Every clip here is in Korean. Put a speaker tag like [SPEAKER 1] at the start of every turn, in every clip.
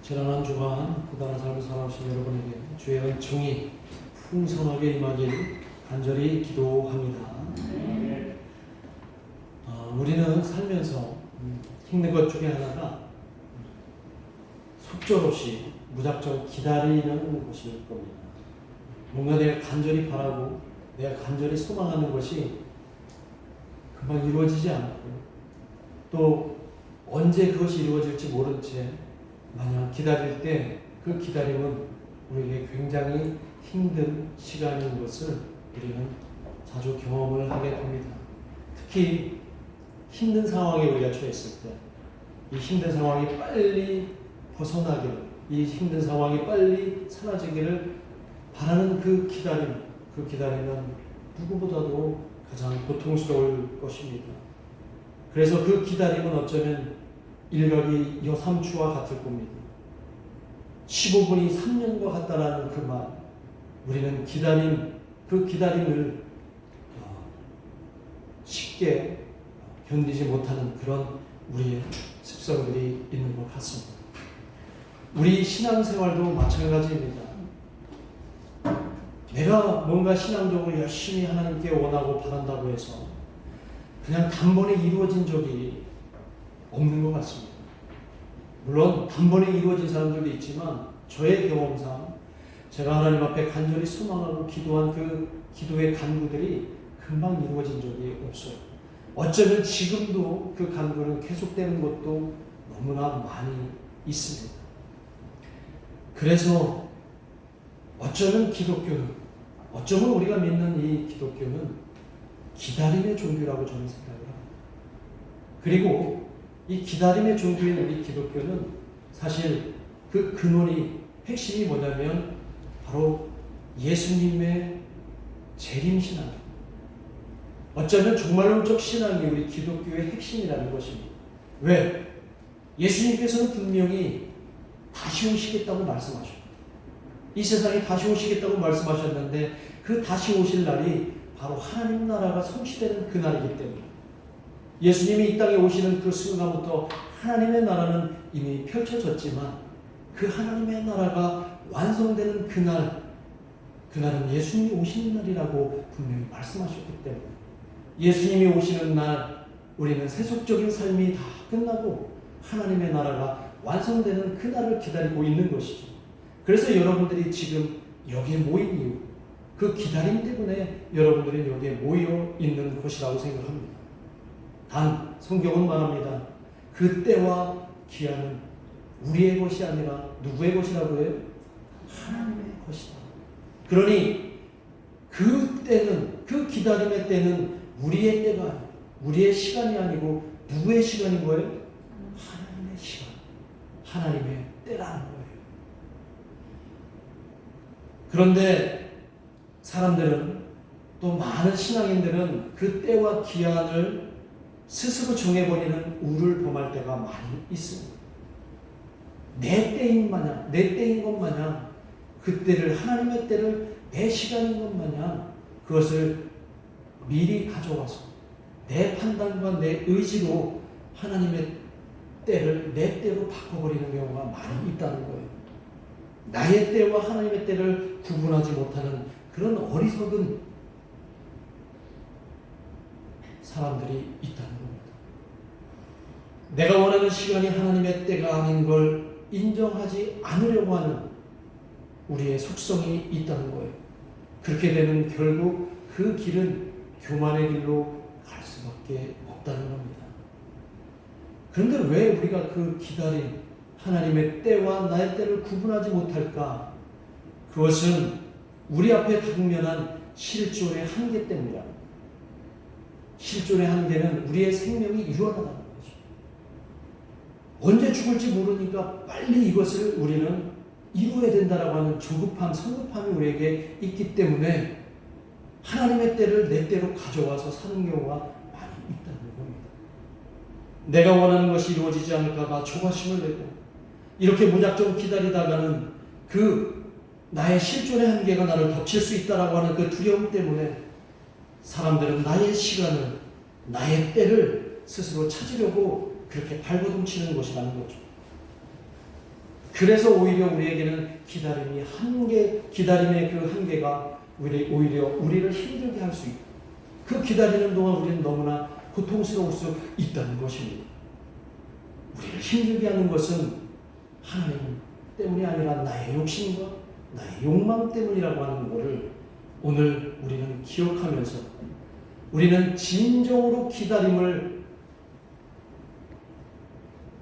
[SPEAKER 1] 지난 한 주간 고단한 삶을 살아오신 여러분에게 주의 은총이 풍성하게 임하길 간절히 기도합니다. 우리는 살면서 힘든 것 중에 하나가 속절없이 무작정 기다리는 것일 겁니다. 뭔가 내가 간절히 바라고 내가 간절히 소망하는 것이 금방 이루어지지 않고 또 언제 그것이 이루어질지 모른 채 마냥 기다릴 때 그 기다림은 우리에게 굉장히 힘든 시간인 것을 우리는 자주 경험을 하게 됩니다. 특히 힘든 상황에 우리가 처했을 때 이 힘든 상황이 빨리 벗어나기를, 이 힘든 상황이 빨리 사라지기를 바라는 그 기다림은 누구보다도 가장 고통스러울 것입니다. 그래서 그 기다림은 어쩌면 일각이 여삼추와 같을 겁니다. 15분이 3년과 같다라는 그 말, 우리는 그 기다림을 쉽게 견디지 못하는 그런 우리의 습성들이 있는 것 같습니다. 우리 신앙생활도 마찬가지입니다. 내가 뭔가 신앙적으로 열심히 하나님께 원하고 바란다고 해서 그냥 단번에 이루어진 적이 없는 것 같습니다. 물론 단번에 이루어진 사람들도 있지만 저의 경험상 제가 하나님 앞에 간절히 소망하고 기도한 그 기도의 간구들이 금방 이루어진 적이 없어요. 어쩌면 지금도 그 간구는 계속되는 것도 너무나 많이 있습니다. 그래서 어쩌면 우리가 믿는 이 기독교는 기다림의 종교라고 저는 생각을 합니다. 그리고 이 기다림의 종교인 우리 기독교는 사실 그 근원이 핵심이 뭐냐면 바로 예수님의 재림신앙, 어쩌면 종말론적 신앙이 우리 기독교의 핵심이라는 것입니다. 왜? 예수님께서는 분명히 다시 오시겠다고 말씀하셨고 이 세상에 다시 오시겠다고 말씀하셨는데 그 다시 오실 날이 바로 하나님 나라가 성취되는 그날이기 때문에 예수님이 이 땅에 오시는 그 순간부터 하나님의 나라는 이미 펼쳐졌지만 그 하나님의 나라가 완성되는 그날은 예수님이 오시는 날이라고 분명히 말씀하셨기 때문에 예수님이 오시는 날 우리는 세속적인 삶이 다 끝나고 하나님의 나라가 완성되는 그날을 기다리고 있는 것이죠. 그래서 여러분들이 지금 여기에 모인 이유, 그 기다림 때문에 여러분들이 여기에 모여 있는 것이라고 생각합니다. 단 성경은 말합니다. 그 때와 기한은 우리의 것이 아니라 누구의 것이라고 해요? 하나님의 것이다. 그러니 그 때는, 그 기다림의 때는 우리의 때가 아니고 우리의 시간이 아니고 누구의 시간인 거예요? 하나님의 시간, 하나님의 때라는 거예요. 그런데 사람들은, 또 많은 신앙인들은 그 때와 기한을 스스로 정해버리는 우를 범할 때가 많이 있습니다. 내 때인 것 마냥 그 때를, 하나님의 때를 내 시간인 것 마냥 그것을 미리 가져와서 내 판단과 내 의지로 하나님의 때를 내 때로 바꿔버리는 경우가 많이 있다는 거예요. 나의 때와 하나님의 때를 구분하지 못하는 그런 어리석은 사람들이 있다는 겁니다. 내가 원하는 시간이 하나님의 때가 아닌 걸 인정하지 않으려고 하는 우리의 속성이 있다는 거예요. 그렇게 되면 결국 그 길은 교만의 길로 갈 수밖에 없다는 겁니다. 그런데 왜 우리가 그 기다림, 하나님의 때와 나의 때를 구분하지 못할까? 그것은 우리 앞에 당면한 실존의 한계 때문이다. 실존의 한계는 우리의 생명이 유한하다는 거죠. 언제 죽을지 모르니까 빨리 이것을 우리는 이루어야 된다라고 하는 조급함, 성급함이 우리에게 있기 때문에 하나님의 때를 내 때로 가져와서 사는 경우가 많이 있다는 겁니다. 내가 원하는 것이 이루어지지 않을까 봐 조바심을 내고 이렇게 무작정 기다리다가는 그 나의 실존의 한계가 나를 덮칠 수 있다라고 하는 그 두려움 때문에 사람들은 나의 시간을, 나의 때를 스스로 찾으려고 그렇게 발버둥치는 것이라는 거죠. 그래서 오히려 우리에게는 기다림의 그 한계가 오히려 우리를 힘들게 할 수 있고, 그 기다리는 동안 우리는 너무나 고통스러울 수 있다는 것입니다. 우리를 힘들게 하는 것은 하나님 때문이 아니라 나의 욕심과 나의 욕망 때문이라고 하는 것을 오늘 우리는 기억하면서 우리는 진정으로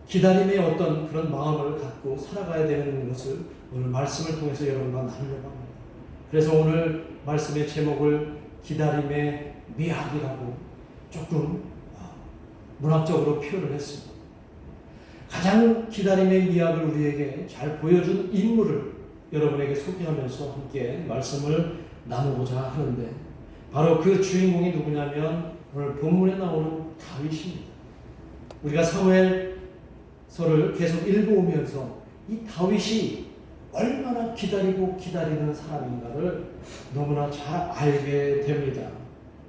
[SPEAKER 1] 기다림의 어떤 그런 마음을 갖고 살아가야 되는 것을 오늘 말씀을 통해서 여러분과 나누려고 합니다. 그래서 오늘 말씀의 제목을 기다림의 미학이라고 조금 문학적으로 표현을 했습니다. 가장 기다림의 미학을 우리에게 잘 보여준 인물을 여러분에게 소개하면서 함께 말씀을 나누고자 하는데, 바로 그 주인공이 누구냐면 오늘 본문에 나오는 다윗입니다. 우리가 사무엘서를 계속 읽어오면서 이 다윗이 얼마나 기다리는 사람인가를 너무나 잘 알게 됩니다.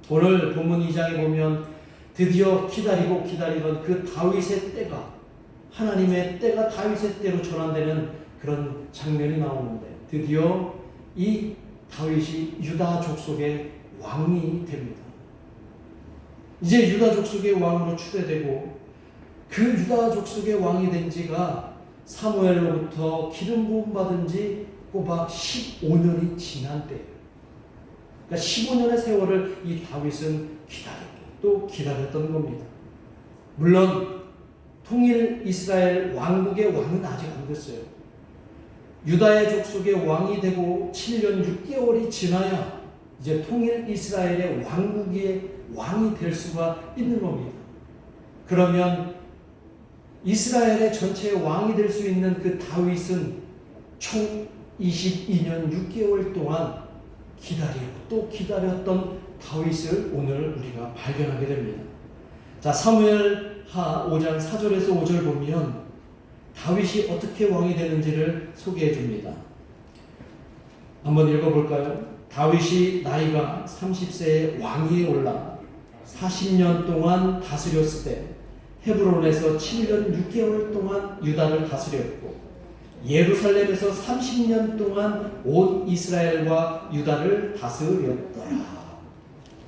[SPEAKER 1] 오늘 본문 2장에 보면 드디어 기다리던 그 다윗의 때가, 하나님의 때가 다윗의 때로 전환되는 그런 장면이 나오는데, 드디어 이 다윗이 유다 족속의 왕이 됩니다. 이제 유다 족속의 왕으로 추대되고, 그 유다 족속의 왕이 된 지가 사무엘로부터 기름 부음 받은 지 꼬박 15년이 지난 때예요. 그러니까 15년의 세월을 이 다윗은 기다렸던 겁니다. 물론 통일 이스라엘 왕국의 왕은 아직 안 됐어요. 유다의 족속의 왕이 되고 7년 6개월이 지나야 이제 통일 이스라엘의 왕이 될 수가 있는 겁니다. 그러면 이스라엘의 전체 왕이 될 수 있는 그 다윗은 총 22년 6개월 동안 기다렸던 다윗을 오늘 우리가 발견하게 됩니다. 자, 사무엘하 5장 4절에서 5절 보면 다윗이 어떻게 왕이 되는지를 소개해 줍니다. 한번 읽어볼까요? 다윗이 나이가 30세에 왕위에 올라 40년 동안 다스렸을 때 헤브론에서 7년 6개월 동안 유다를 다스렸고, 예루살렘에서 30년 동안 온 이스라엘과 유다를 다스렸더라.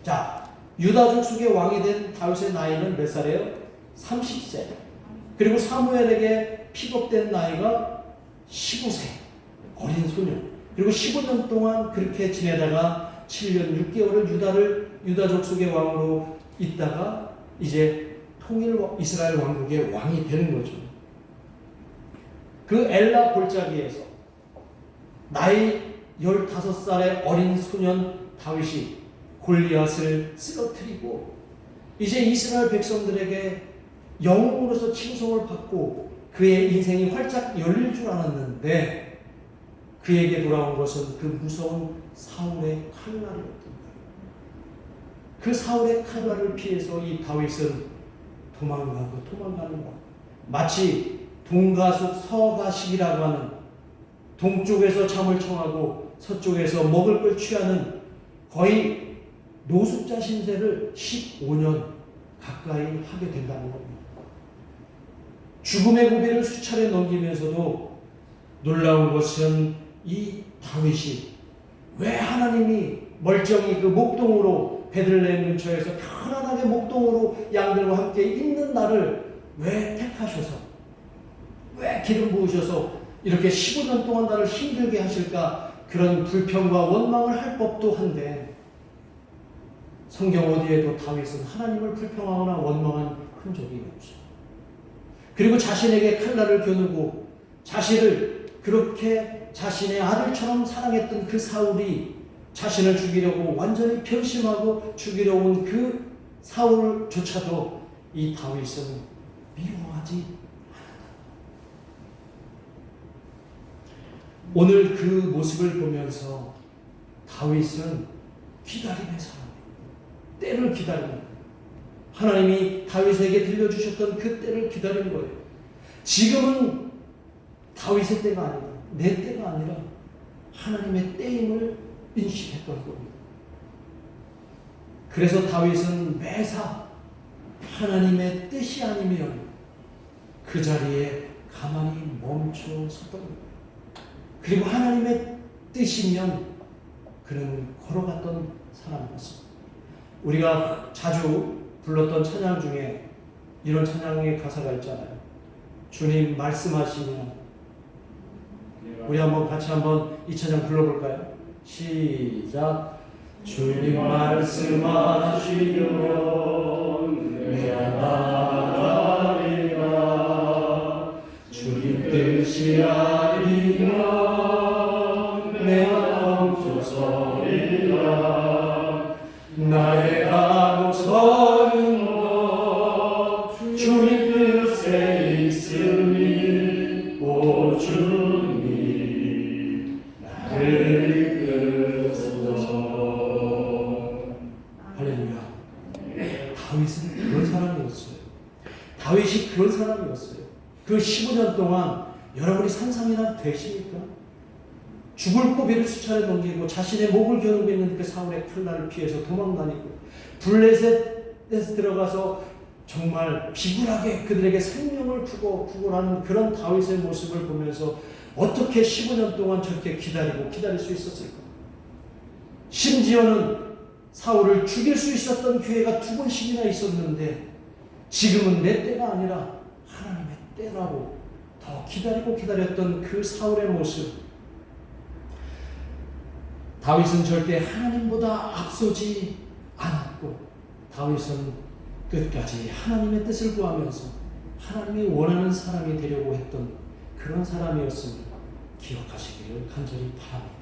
[SPEAKER 1] 자, 유다 족속의 왕이 된 다윗의 나이는 몇 살이에요? 30세. 그리고 사무엘에게 픽업된 나이가 15세. 어린 소년. 그리고 15년 동안 그렇게 지내다가 7년 6개월을 유다 족속의 왕으로 있다가 이제 통일 이스라엘 왕국의 왕이 되는 거죠. 그 엘라 골짜기에서 나이 15살의 어린 소년 다윗이 골리앗을 쓰러뜨리고 이제 이스라엘 백성들에게 영웅으로서 칭송을 받고 그의 인생이 활짝 열릴 줄 알았는데, 그에게 돌아온 것은 그 무서운 사울의 칼날이었던 거예요. 그 사울의 칼날을 피해서 이 다윗은 도망가는 것. 마치 동가숙 서가식이라고 하는, 동쪽에서 잠을 청하고 서쪽에서 먹을 걸 취하는 거의 노숙자 신세를 15년 가까이 하게 된다는 겁니다. 죽음의 고비를 수차례 넘기면서도 놀라운 것은 이 다윗이 왜 하나님이 멀쩡히 그 목동으로 베들레헴 근처에서 편안하게 목동으로 양들과 함께 있는 나를 왜 택하셔서, 왜 기름 부으셔서 이렇게 15년 동안 나를 힘들게 하실까, 그런 불평과 원망을 할 법도 한데, 성경 어디에도 다윗은 하나님을 불평하거나 원망한 흔적이 없어요. 그리고 자신에게 칼날을 겨누고 자신을 그렇게 자신의 아들처럼 사랑했던 그 사울이 자신을 죽이려고 완전히 변심하고 죽이려 온 그 사울조차도 이 다윗은 미워하지 않았다. 오늘 그 모습을 보면서 다윗은 기다림의 사람이에요. 때를 기다리는 거예요. 하나님이 다윗에게 들려주셨던 그 때를 기다리는 거예요. 지금은 다윗의 때가 아니다, 내 때가 아니라 하나님의 때임을 인식했던 겁니다. 그래서 다윗은 매사 하나님의 뜻이 아니면 그 자리에 가만히 멈춰 섰던 거예요. 그리고 하나님의 뜻이면 그는 걸어갔던 사람이었습니다. 우리가 자주 불렀던 찬양 중에 이런 찬양의 가사가 있잖아요. 주님 말씀하시면, 우리 한번 같이 한번 이 찬양 불러볼까요? 시작. 주님 말씀하시면 내가 나가리라. 주님 뜻이 아니면 내가 멈춰서리라. 나의 가고 서는 것 주님 뜻에 있으니 오 주님 나를 이끌소서. 할렐루야. 다윗은 그런 사람이었어요. 다윗이 그런 사람이었어요. 그 15년 동안 여러분이 상상이나 되십니까? 죽을 고비를 수차례 넘기고 자신의 목을 겨누고 있는 그 사울의 칼날을 피해서 도망다니고 블레셋에 들어가서 정말 비굴하게 그들에게 생명을 구걸하는 그런 다윗의 모습을 보면서 어떻게 15년 동안 저렇게 기다릴 수 있었을까? 심지어는 사울을 죽일 수 있었던 기회가 2번씩이나 있었는데 지금은 내 때가 아니라 하나님의 때라고 더 기다렸던 그 사울의 모습. 다윗은 절대 하나님보다 앞서지 않았고 다윗은 끝까지 하나님의 뜻을 구하면서 하나님이 원하는 사람이 되려고 했던 그런 사람이었음을 기억하시기를 간절히 바랍니다.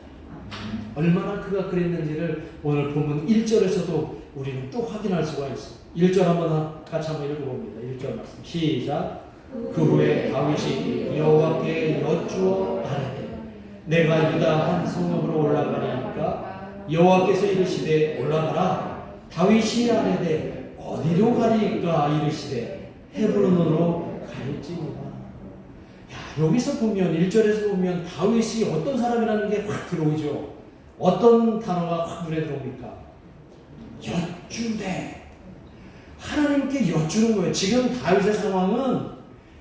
[SPEAKER 1] 얼마나 그가 그랬는지를 오늘 본문 1절에서도 우리는 또 확인할 수가 있어요. 1절 같이 한번 읽어봅니다. 1절 말씀 시작. 그 후에 다윗이 여호와께 여쭈어 아뢰되 내가 유다 한 성읍으로 올라가리까 여호와께서 이르시되 올라가라. 다윗이 아뢰되 어디로 가리까 이르시되 헤브론으로 가릴지니라. 여기서 보면 1절에서 보면 다윗이 어떤 사람이라는 게 확 들어오죠. 어떤 단어가 확 눈에 들어옵니까? 여쭈되. 하나님께 여쭈는 거예요. 지금 다윗의 상황은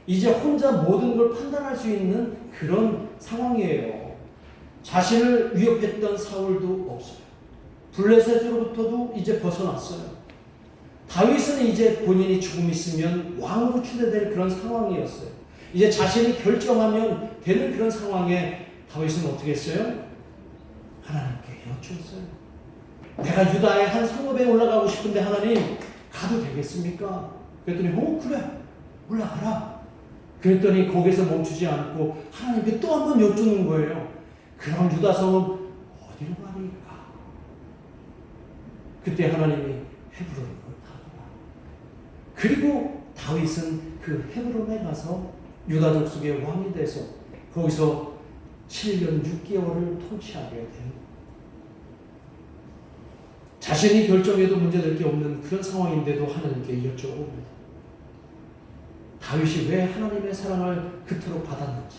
[SPEAKER 1] 이제 혼자 모든 걸 판단할 수 있는 그런 상황이에요. 자신을 위협했던 사울도 없어요. 블레셋으로부터도 이제 벗어났어요. 다윗은 이제 본인이 조금 있으면 왕으로 추대될 그런 상황이었어요. 이제 자신이 결정하면 되는 그런 상황에 다윗은 어떻게 했어요? 하나님께 여쭈었어요. 내가 유다의 한 성읍에 올라가고 싶은데 하나님 가도 되겠습니까? 그랬더니 그래 올라가라. 그랬더니 거기서 멈추지 않고 하나님께 또 한 번 여쭈는 거예요. 그럼 유다 성읍 어디로 가니까? 그때 하나님이 헤브론으로 가라. 그리고 다윗은 그 헤브론에 가서 유다 족속의 왕이 돼서 거기서 7년 6개월을 통치하게 됩니다. 자신이 결정해도 문제될 게 없는 그런 상황인데도 하나님께 여쭤봅니다. 다윗이 왜 하나님의 사랑을 그토록 받았는지,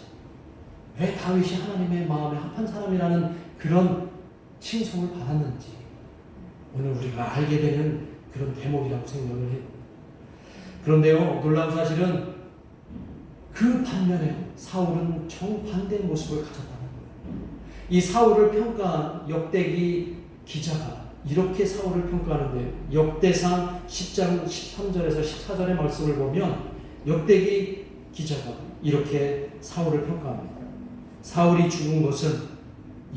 [SPEAKER 1] 왜 다윗이 하나님의 마음에 합한 사람이라는 그런 칭송을 받았는지 오늘 우리가 알게 되는 그런 대목이라고 생각을 해요. 그런데요, 놀라운 사실은 그 반면에 사울은 정반대의 모습을 가졌다는 거예요. 이 사울을 평가한 역대기 기자가 이렇게 사울을 평가하는데 역대상 10장 13절에서 14절의 말씀을 보면 역대기 기자가 이렇게 사울을 평가합니다. 사울이 죽은 것은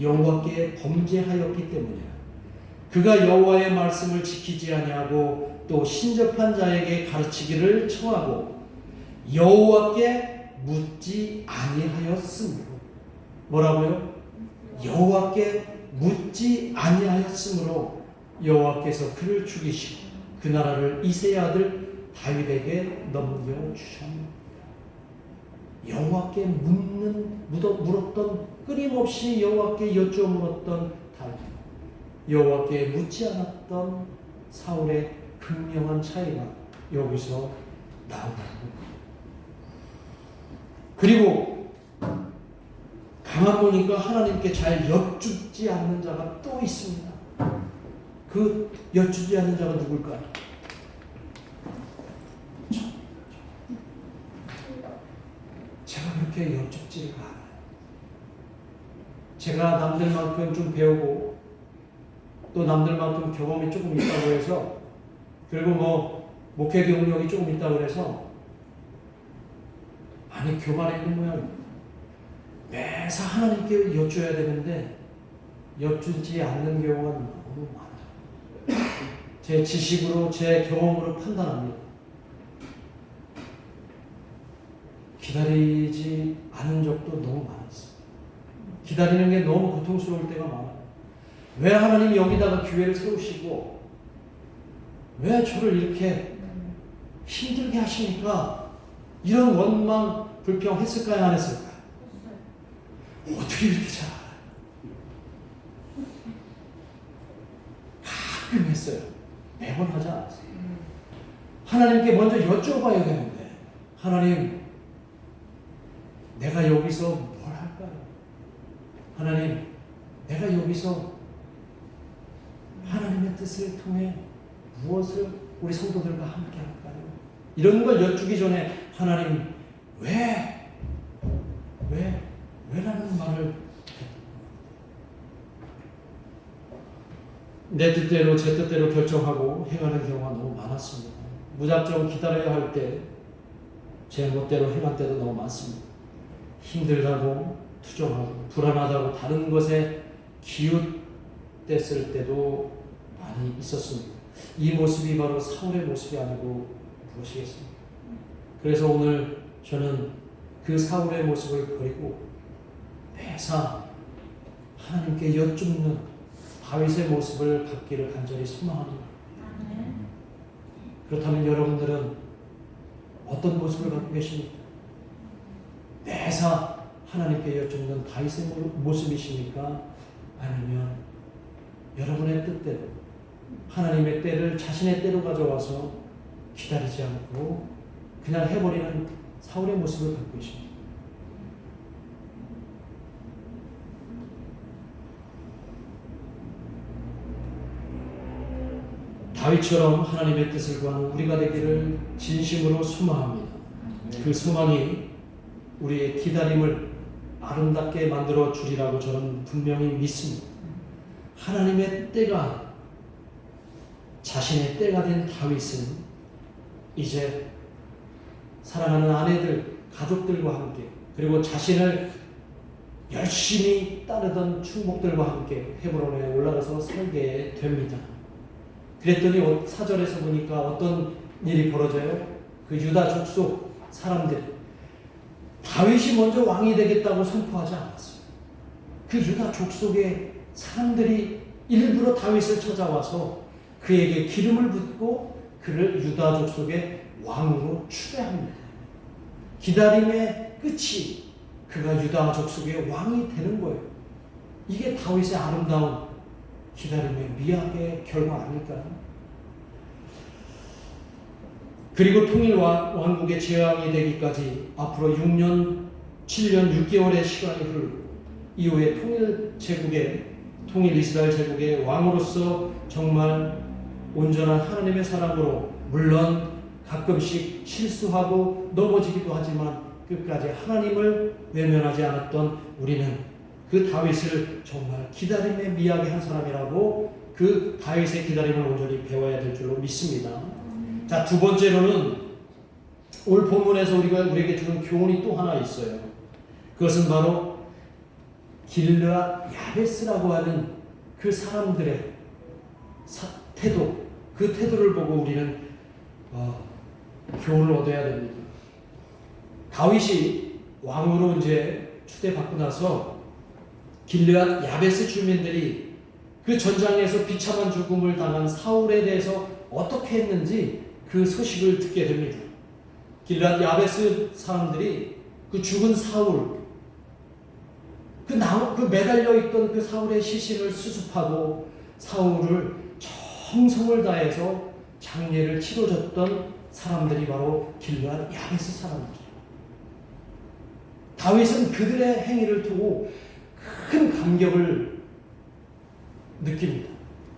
[SPEAKER 1] 여호와께 범죄하였기 때문이라. 그가 여호와의 말씀을 지키지 아니하고 또 신접한 자에게 가르치기를 청하고 여호와께 묻지 아니하였으므로. 뭐라고요? 여호와께 묻지 아니하였으므로 여호와께서 그를 죽이시고 그 나라를 이새의 아들 다윗에게 넘겨주셨습니다. 여호와께 물었던, 끊임없이 여호와께 여쭈어 물었던 다윗, 여호와께 묻지 않았던 사울의 극명한 차이가 여기서 나온다는 겁니다. 그리고 가만 보니까 하나님께 잘 여쭙지 않는 자가 또 있습니다. 그 여쭙지 않는 자가 누굴까요? 제가 그렇게 여쭙지가 않아요. 제가 남들만큼 좀 배우고 또 남들만큼 경험이 조금 있다고 해서 그리고 뭐 목회 경력이 조금 있다고 해서 많이 교만해 있는 모양입니다. 매사 하나님께 여쭈어야 되는데 여쭈지 않는 경우가 너무 많아요. 제 지식으로 제 경험으로 판단합니다. 기다리지 않은 적도 너무 많았어요. 기다리는 게 너무 고통스러울 때가 많아요. 왜 하나님이 여기다가 기회를 세우시고 왜 저를 이렇게 힘들게 하시니까 이런 원망, 불평 했을까요? 안 했을까요? 어떻게 이렇게 잘 알아요? 가끔 했어요. 매번 하지 않았어요. 하나님께 먼저 여쭤봐야 되는데 하나님, 내가 여기서 뭘 할까요? 하나님, 내가 여기서 하나님의 뜻을 통해 무엇을 우리 성도들과 함께 할까요? 이런 걸 여쭈기 전에 하나님, 왜라는 말을 내 뜻대로 제 뜻대로 결정하고 행하는 경우가 너무 많았습니다. 무작정 기다려야 할 때 제 멋대로 행할 때도 너무 많습니다. 힘들다고 투정하고 불안하다고 다른 것에 기웃댔을 때도 많이 있었습니다. 이 모습이 바로 사울의 모습이 아니고 무엇이겠습니까? 그래서 오늘 저는 그 사울의 모습을 버리고 매사 하나님께 여쭙는 다윗의 모습을 갖기를 간절히 소망합니다. 그렇다면 여러분들은 어떤 모습을 갖고 계십니까? 매사 하나님께 여쭙는 다윗의 모습이십니까? 아니면 여러분의 뜻대로 하나님의 때를 자신의 때로 가져와서 기다리지 않고 그냥 해버리는 사울의 모습을 갖고 계십니다. 다윗처럼 하나님의 뜻을 구하는 우리가 되기를 진심으로 소망합니다. 그 소망이 우리의 기다림을 아름답게 만들어 주리라고 저는 분명히 믿습니다. 하나님의 때가 자신의 때가 된 다윗은 이제 사랑하는 아내들, 가족들과 함께 그리고 자신을 열심히 따르던 충복들과 함께 헤브론에 올라가서 살게 됩니다. 그랬더니 4절에서 보니까 어떤 일이 벌어져요? 그 유다 족속 사람들이 다윗이 먼저 왕이 되겠다고 선포하지 않았어요. 그 유다 족속의 사람들이 일부러 다윗을 찾아와서 그에게 기름을 붓고 그를 유다 족속의 왕으로 추대합니다. 기다림의 끝이 그가 유다 족속의 왕이 되는 거예요. 이게 다윗의 아름다운 기다림의 미학의 결과 아닐까요? 그리고 통일 왕국의 제왕이 되기까지 앞으로 6년, 7년, 6개월의 시간이 흐르고 이후에 통일 이스라엘 제국의 왕으로서 정말 온전한 하나님의 사람으로 물론 가끔씩 실수하고 넘어지기도 하지만 끝까지 하나님을 외면하지 않았던 우리는 그 다윗을 정말 기다림에 미하게 한 사람이라고 그 다윗의 기다림을 온전히 배워야 될 줄로 믿습니다. 자, 두 번째로는 오늘 본문에서 우리에게 주는 교훈이 또 하나 있어요. 그것은 바로 길르앗 야베스라고 하는 그 사람들의 태도, 그 태도를 보고 우리는 교훈을 얻어야 됩니다. 다윗이 왕으로 이제 추대받고 나서 길르앗 야베스 주민들이 그 전장에서 비참한 죽음을 당한 사울에 대해서 어떻게 했는지 그 소식을 듣게 됩니다. 길르앗 야베스 사람들이 그 죽은 사울, 그 매달려 있던 그 사울의 시신을 수습하고 사울을 정성을 다해서 장례를 치러줬던 사람들이 바로 길르앗 야베스 사람들이에요. 다윗은 그들의 행위를 두고 큰 감격을 느낍니다.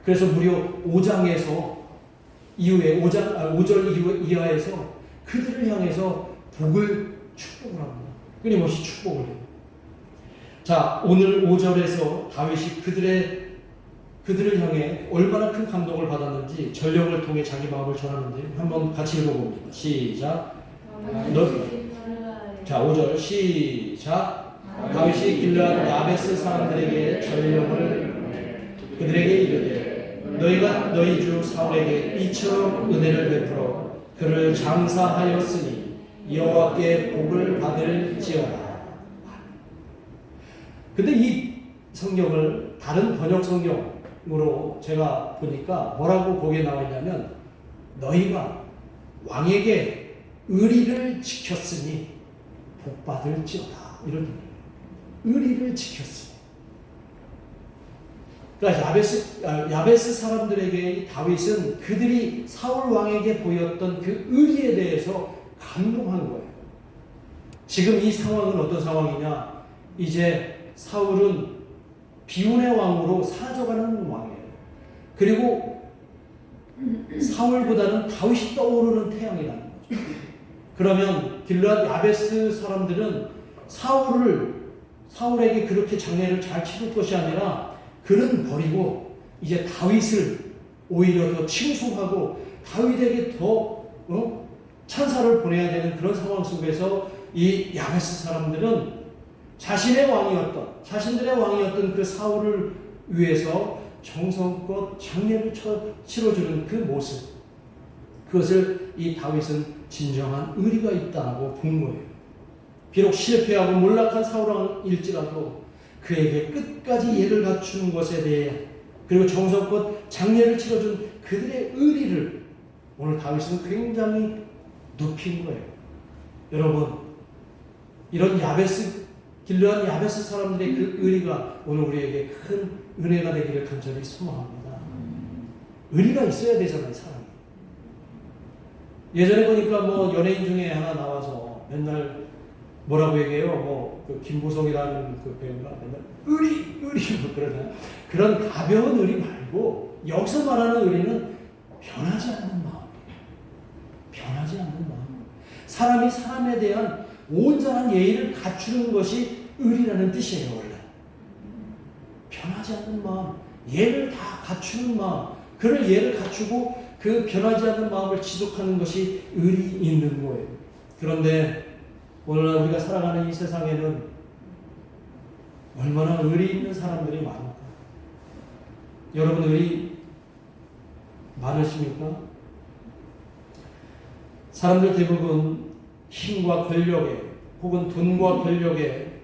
[SPEAKER 1] 그래서 무려 5장에서 이후에 5절 이하에서 그들을 향해서 복을 축복을 합니다. 끊임없이 축복을 해요. 자, 오늘 5절에서 다윗이 그들을 향해 얼마나 큰 감동을 받았는지 전령을 통해 자기 마음을 전하는데 한번 같이 읽어봅니다. 시작. 자, 5절 시작. 다윗이 길르앗 야베스 사람들에게 전령을 그들에게 이르되 너희가 너희 주 사울에게 이처럼 은혜를 베풀어 그를 장사하였으니 여호와께 복을 받을지어다. 근데 이 성경을 다른 번역 성경으로 제가 보니까 뭐라고 거기에 나와 있냐면 너희가 왕에게 의리를 지켰으니 복 받을지어다. 이런 의미예요. 의리를 지켰으니. 그러니까 야베스 사람들에게 다윗은 그들이 사울 왕에게 보였던 그 의리에 대해서 감동한 거예요. 지금 이 상황은 어떤 상황이냐? 이제 사울은 비운의 왕으로 사라져가는 왕이에요. 그리고 사울보다는 다윗이 떠오르는 태양이라는 거죠. 그러면 길르앗 야베스 사람들은 사울에게 그렇게 장례를 잘 치를 것이 아니라 그는 버리고 이제 다윗을 오히려 더 칭송하고 다윗에게 더 찬사를 보내야 되는 그런 상황 속에서 이 야베스 사람들은 자신들의 왕이었던 그 사울을 위해서 정성껏 장례를 치러주는 그 모습, 그것을 이 다윗은 진정한 의리가 있다고 본 거예요. 비록 실패하고 몰락한 사울 왕일지라도 그에게 끝까지 예를 갖추는 것에 대해 그리고 정성껏 장례를 치러준 그들의 의리를 오늘 다윗은 굉장히 높인 거예요. 여러분, 이런 길르앗 야베스 사람들의 그 의리가 오늘 우리에게 큰 은혜가 되기를 간절히 소망합니다. 의리가 있어야 되잖아요, 사람이. 예전에 보니까 뭐 연예인 중에 하나 나와서 맨날 뭐라고 얘기해요? 그 김보성이라는 그 배우가 맨날 의리 뭐 그러잖아요. 그런 가벼운 의리 말고 여기서 말하는 의리는 변하지 않는 마음이에요. 변하지 않는 마음. 사람이 사람에 대한 온전한 예의를 갖추는 것이 의리라는 뜻이에요, 원래. 변하지 않는 마음, 예를 다 갖추는 마음, 그런 예를 갖추고 그 변하지 않는 마음을 지속하는 것이 의리 있는 거예요. 그런데 오늘날 우리가 살아가는 이 세상에는 얼마나 의리 있는 사람들이 많을까? 여러분 의리 많으십니까? 사람들 대부분 힘과 권력에 혹은 돈과 권력에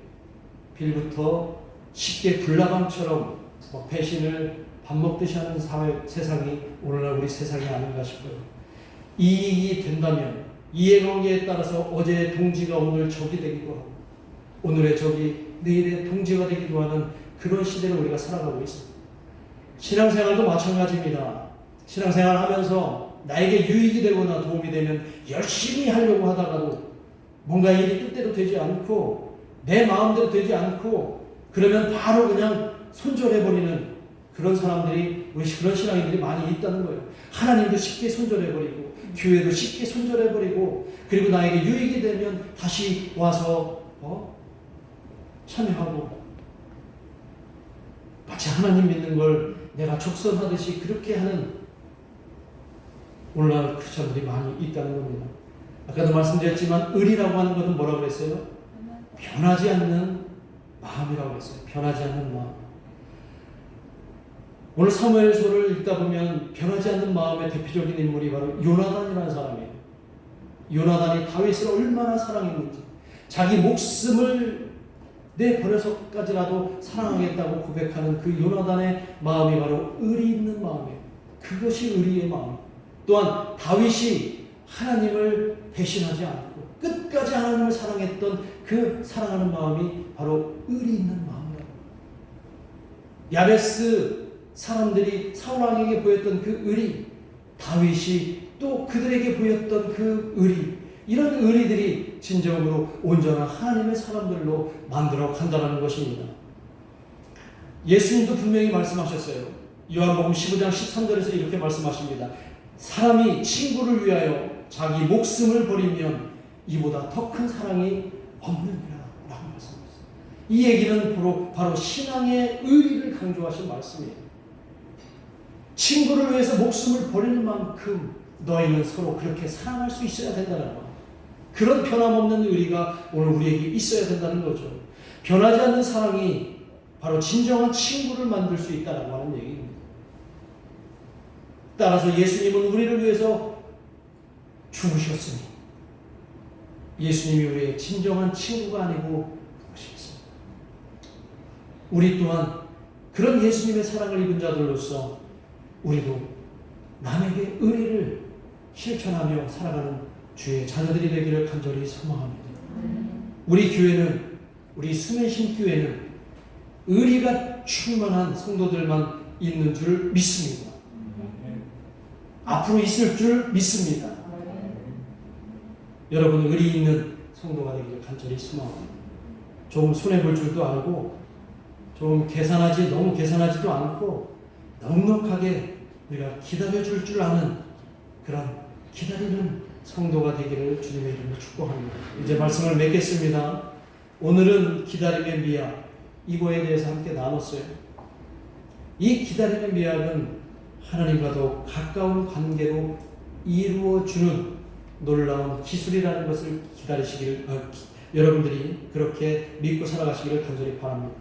[SPEAKER 1] 빌부터 쉽게 불나방처럼 배신을 밥 먹듯이 하는 세상이 오늘날 우리 세상이 아닌가 싶어요. 이익이 된다면 이해관계에 따라서 어제의 동지가 오늘 적이 되기도 하고 오늘의 적이 내일의 동지가 되기도 하는 그런 시대를 우리가 살아가고 있습니다. 신앙생활도 마찬가지입니다. 신앙생활 하면서 나에게 유익이 되거나 도움이 되면 열심히 하려고 하다가도 뭔가 일이 뜻대로 되지 않고 내 마음대로 되지 않고 그러면 바로 그냥 손절해버리는 그런 사람들이, 그런 신앙인들이 많이 있다는 거예요. 하나님도 쉽게 손절해버리고 교회도 쉽게 손절해버리고 그리고 나에게 유익이 되면 다시 와서 참여하고 마치 하나님 믿는 걸 내가 적선하듯이 그렇게 하는 오늘날 크리스천들이 많이 있다는 겁니다. 아까도 말씀드렸지만 의리라고 하는 것은 뭐라고 그랬어요? 변하지 않는 마음이라고 했어요. 변하지 않는 마음. 오늘 사무엘서를 읽다 보면 변하지 않는 마음의 대표적인 인물이 바로 요나단이라는 사람이에요. 요나단이 다윗을 얼마나 사랑했는지 자기 목숨을 내버려서까지라도 사랑하겠다고 고백하는 그 요나단의 마음이 바로 의리 있는 마음이에요. 그것이 의리의 마음. 또한 다윗이 하나님을 배신하지 않고 끝까지 하나님을 사랑했던 그 사랑하는 마음이 바로 의리 있는 마음이라고. 야베스 사람들이 사울 왕에게 보였던 그 의리, 다윗이 또 그들에게 보였던 그 의리, 이런 의리들이 진정으로 온전한 하나님의 사람들로 만들어 간다는 것입니다. 예수님도 분명히 말씀하셨어요. 요한복음 15장 13절에서 이렇게 말씀하십니다. 사람이 친구를 위하여 자기 목숨을 버리면 이보다 더 큰 사랑이 없느니라. 이 얘기는 바로 신앙의 의리를 강조하신 말씀이에요. 친구를 위해서 목숨을 버리는 만큼 너희는 서로 그렇게 사랑할 수 있어야 된다는 거. 그런 변함없는 의리가 오늘 우리에게 있어야 된다는 거죠. 변하지 않는 사랑이 바로 진정한 친구를 만들 수 있다고 하는 얘기입니다. 따라서 예수님은 우리를 위해서 죽으셨으니 예수님이 우리의 진정한 친구가 아니고 무엇이겠습니까? 우리 또한 그런 예수님의 사랑을 입은 자들로서 우리도 남에게 의리를 실천하며 살아가는 주의 자녀들이 되기를 간절히 소망합니다. 우리 교회는, 우리 수면신 교회는 의리가 충만한 성도들만 있는 줄 믿습니다. 앞으로 있을 줄 믿습니다. 여러분 의리 있는 성도가 되기를 간절히 소망합니다. 조금 손해볼 줄도 알고 좀 너무 계산하지도 않고 넉넉하게 우리가 기다려줄 줄 아는 그런 기다리는 성도가 되기를 주님의 이름으로 축복합니다. 이제 말씀을 맺겠습니다. 오늘은 기다림의 미학, 이거에 대해서 함께 나눴어요. 이 기다림의 미학은 하나님과 더 가까운 관계로 이루어주는 놀라운 기술이라는 것을 여러분들이 그렇게 믿고 살아가시기를 간절히 바랍니다.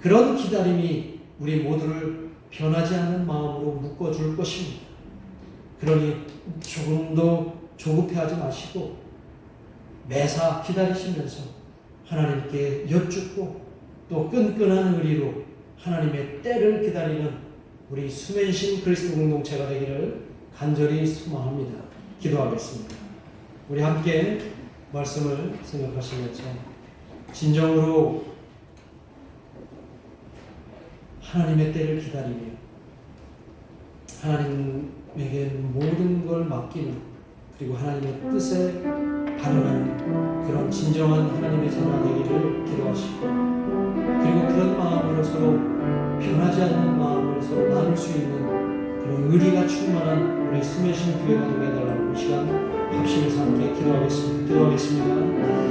[SPEAKER 1] 그런 기다림이 우리 모두를 변하지 않는 마음으로 묶어줄 것입니다. 그러니 조금도 조급해하지 마시고 매사 기다리시면서 하나님께 여쭙고 또 끈끈한 의리로 하나님의 때를 기다리는 우리 수면신 그리스도 공동체가 되기를 간절히 소망합니다. 기도하겠습니다. 우리 함께 말씀을 생각하시면서 진정으로 하나님의 때를 기다리며 하나님에게 모든 걸 맡기는, 그리고 하나님의 뜻에 반응하는 그런 진정한 하나님의 자녀가 되기를 기도하시고, 그리고 그런 마음으로 서로 변하지 않는 마음을 서로 나눌 수 있는 그런 의리가 충만한 우리 수면신 교회가 되게 해달라는 시간 합심해서 함께 기도하겠습니다.